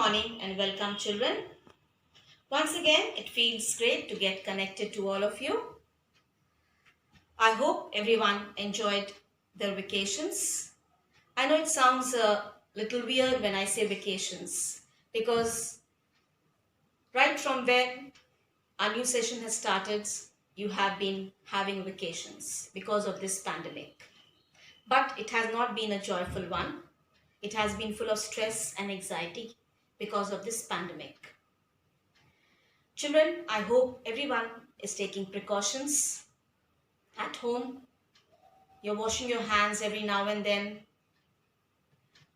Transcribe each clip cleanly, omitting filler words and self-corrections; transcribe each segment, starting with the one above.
morning and welcome, children. Once again, it feels great to get connected to all of you. I hope everyone enjoyed their vacations. I know it sounds a little weird when I say vacations because right from when our new session has started, you have been having vacations because of this pandemic. But it has not been a joyful one. It has been full of stress and anxiety because of this pandemic. Children, I hope everyone is taking precautions at home. You're washing your hands every now and then,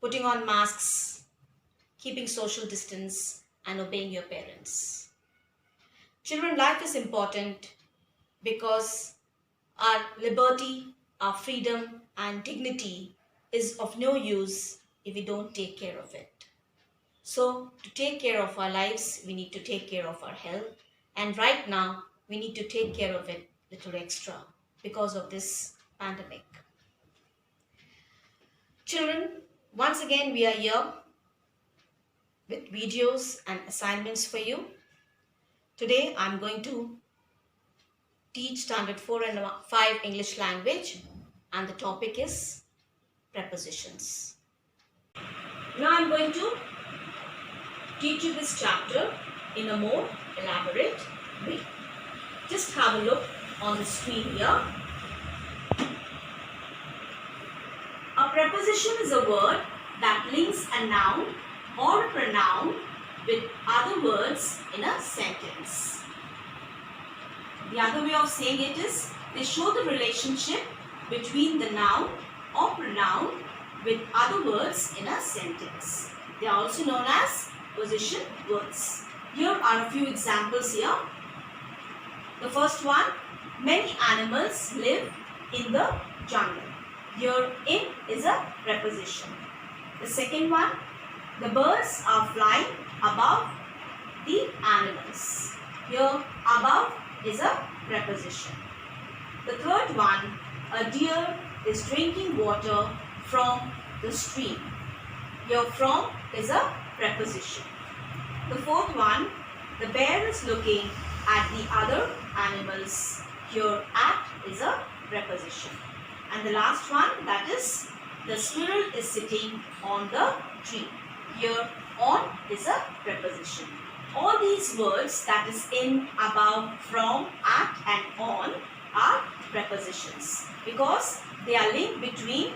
putting on masks, keeping social distance, and obeying your parents. Children, life is important because our liberty, our freedom, and dignity is of no use if we don't take care of it. So, to take care of our lives, we need to take care of our health. And right now, we need to take care of it a little extra because of this pandemic. Children, once again, we are here with videos and assignments for you. Today, I'm going to teach Standard 4 and 5 English language, and the topic is prepositions. Now, I'm going to teach you this chapter in a more elaborate way. Just have a look on the screen here. A preposition is a word that links a noun or a pronoun with other words in a sentence. The other way of saying it is, they show the relationship between the noun or pronoun with other words in a sentence. They are also known as position words. Here are a few examples here. The first one, many animals live in the jungle. Here, in is a preposition. The second one, the birds are flying above the animals. Here, above is a preposition. The third one, a deer is drinking water from the stream. Here, from is a preposition. The fourth one, the bear is looking at the other animals. Here, at is a preposition. And the last one, that is, the squirrel is sitting on the tree. Here, on is a preposition. All these words, that is in, above, from, at and on, are prepositions because they are linked between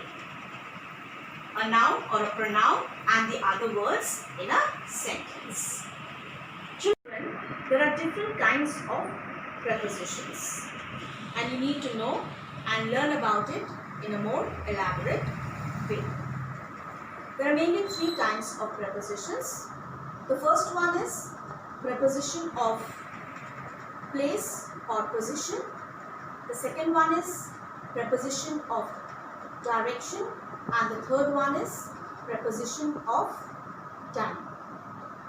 a noun or a pronoun and the other words in a sentence. Children, there are different kinds of prepositions and you need to know and learn about it in a more elaborate way. There are mainly three kinds of prepositions. The first one is preposition of place or position. The second one is preposition of direction. And the third one is preposition of time.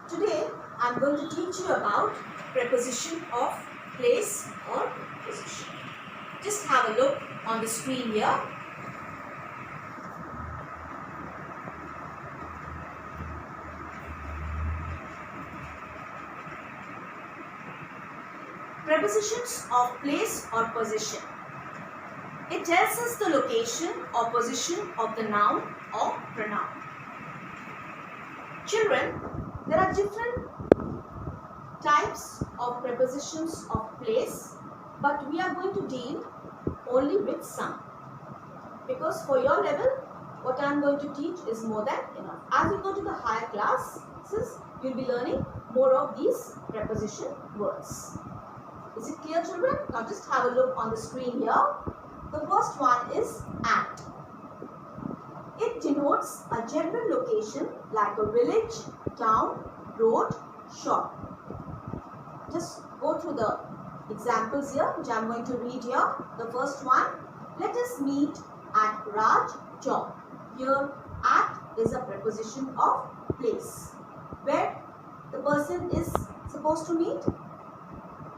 Today, I am going to teach you about preposition of place or position. Just have a look on the screen here. Prepositions of place or position. It tells us the location or position of the noun or pronoun. Children, there are different types of prepositions of place, but we are going to deal only with some. Because for your level, what I am going to teach is more than enough. As you go to the higher classes, you will be learning more of these preposition words. Is it clear, children? Now just have a look on the screen here. The first one is at. It denotes a general location like a village, town, road, shop. Just go through the examples here which I am going to read here. The first one, let us meet at Raj Chowk. Here, at is a preposition of place. Where the person is supposed to meet?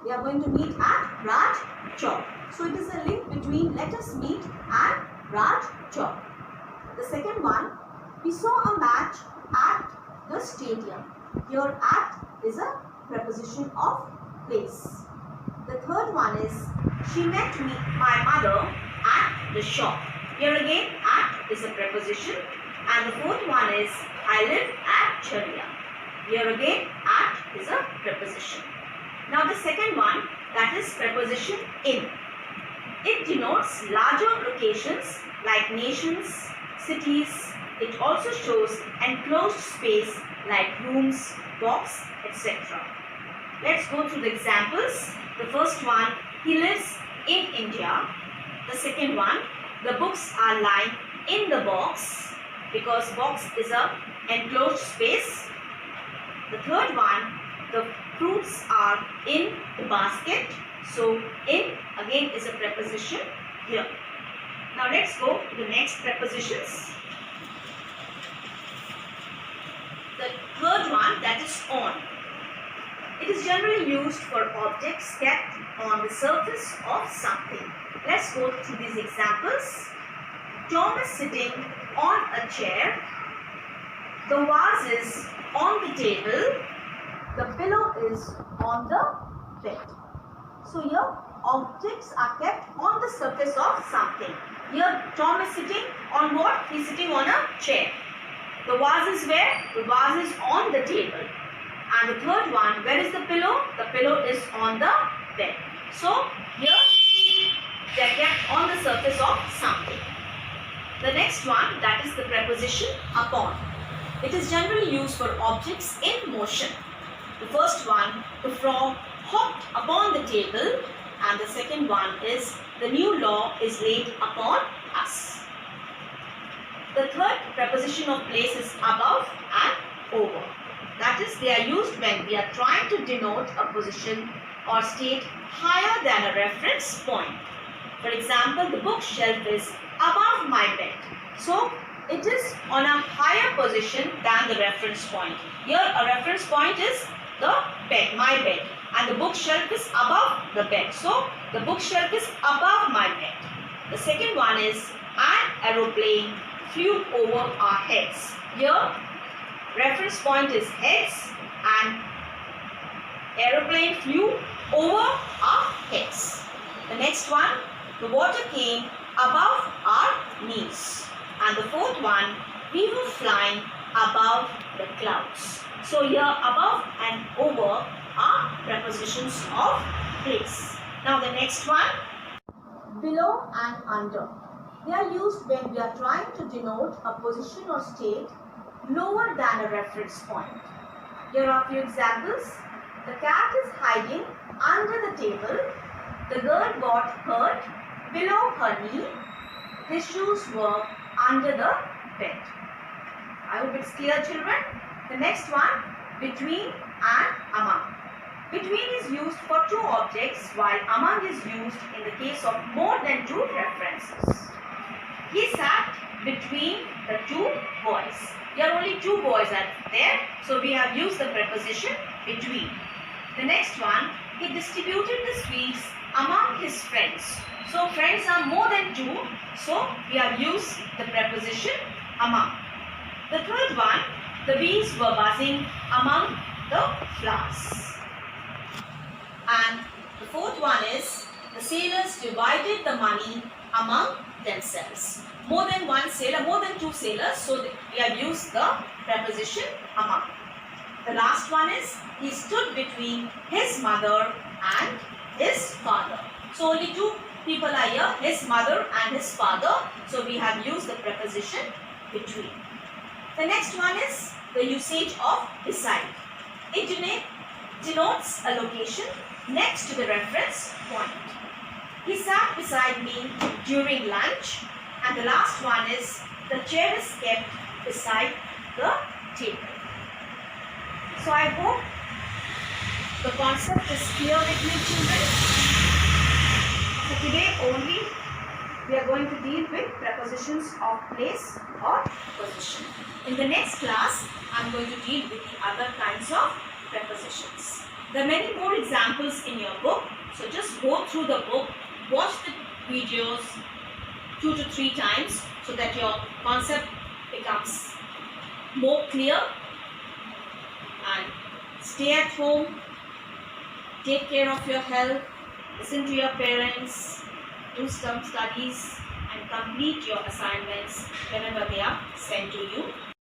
They are going to meet at Raj Chowk. So it is a link between let us meet and Raj Chowk. The second one, we saw a match at the stadium. Here at is a preposition of place. The third one is she met my mother at the shop. Here again at is a preposition. And the fourth one is I live at Charia. Here again at is a preposition. Now the second one, that is preposition in. It denotes larger locations like nations, cities. It also shows enclosed space like rooms, box, etc. Let's go through the examples. The first one, he lives in India. The second one, the books are lying in the box because box is a enclosed space. The third one, the fruits are in the basket. So in again is a preposition here. Now let's go to the next prepositions. The third one, that is on. It is generally used for objects kept on the surface of something. Let's go through these examples. Tom is sitting on a chair. The vase is on the table. The pillow is on the bed. So here objects are kept on the surface of something. Here Tom is sitting on what? He is sitting on a chair. The vase is where? The vase is on the table. And the third one, where is the pillow? The pillow is on the bed. So here they are kept on the surface of something. The next one, that is the preposition upon. It is generally used for objects in motion. The first one, the frog hopped upon the table, and the second one is the new law is laid upon us. The third preposition of place is above and over. That is, they are used when we are trying to denote a position or state higher than a reference point. For example, the bookshelf is above my bed. So, it is on a higher position than the reference point. Here, a reference point is the bed, my bed. And the bookshelf is above the bed. So, the bookshelf is above my bed. The second one is an aeroplane flew over our heads. Here, reference point is heads and aeroplane flew over our heads. The next one, the water came above our knees. And the fourth one, we were flying above the clouds. So here above and over are prepositions of place. Now the next one, below and under. They are used when we are trying to denote a position or state lower than a reference point. Here are a few examples. The cat is hiding under the table. The girl got hurt below her knee. His shoes were under the bed. I hope it's clear, children. The next one, between and among. Between is used for two objects, while among is used in the case of more than two references. He sat between the two boys. Here only two boys are there, so we have used the preposition between. The next one, he distributed the sweets among his friends. So friends are more than two, so we have used the preposition among. The third one, the bees were buzzing among the flowers. And the fourth one is, the sailors divided the money among themselves. More than one sailor, more than two sailors, so we have used the preposition among. The last one is, he stood between his mother and his father. So only two people are here, his mother and his father. So we have used the preposition between. The next one is the usage of beside. It denotes a location next to the reference point. He sat beside me during lunch. And the last one is, the chair is kept beside the table. So I hope the concept is clear with you, children. So today only we are going to deal with prepositions of place or position. In the next class, I am going to deal with the other kinds of prepositions. There are many more examples in your book. So just go through the book, watch the videos 2 to 3 times so that your concept becomes more clear. and stay at home, take care of your health, listen to your parents, do some studies and complete your assignments whenever they are sent to you.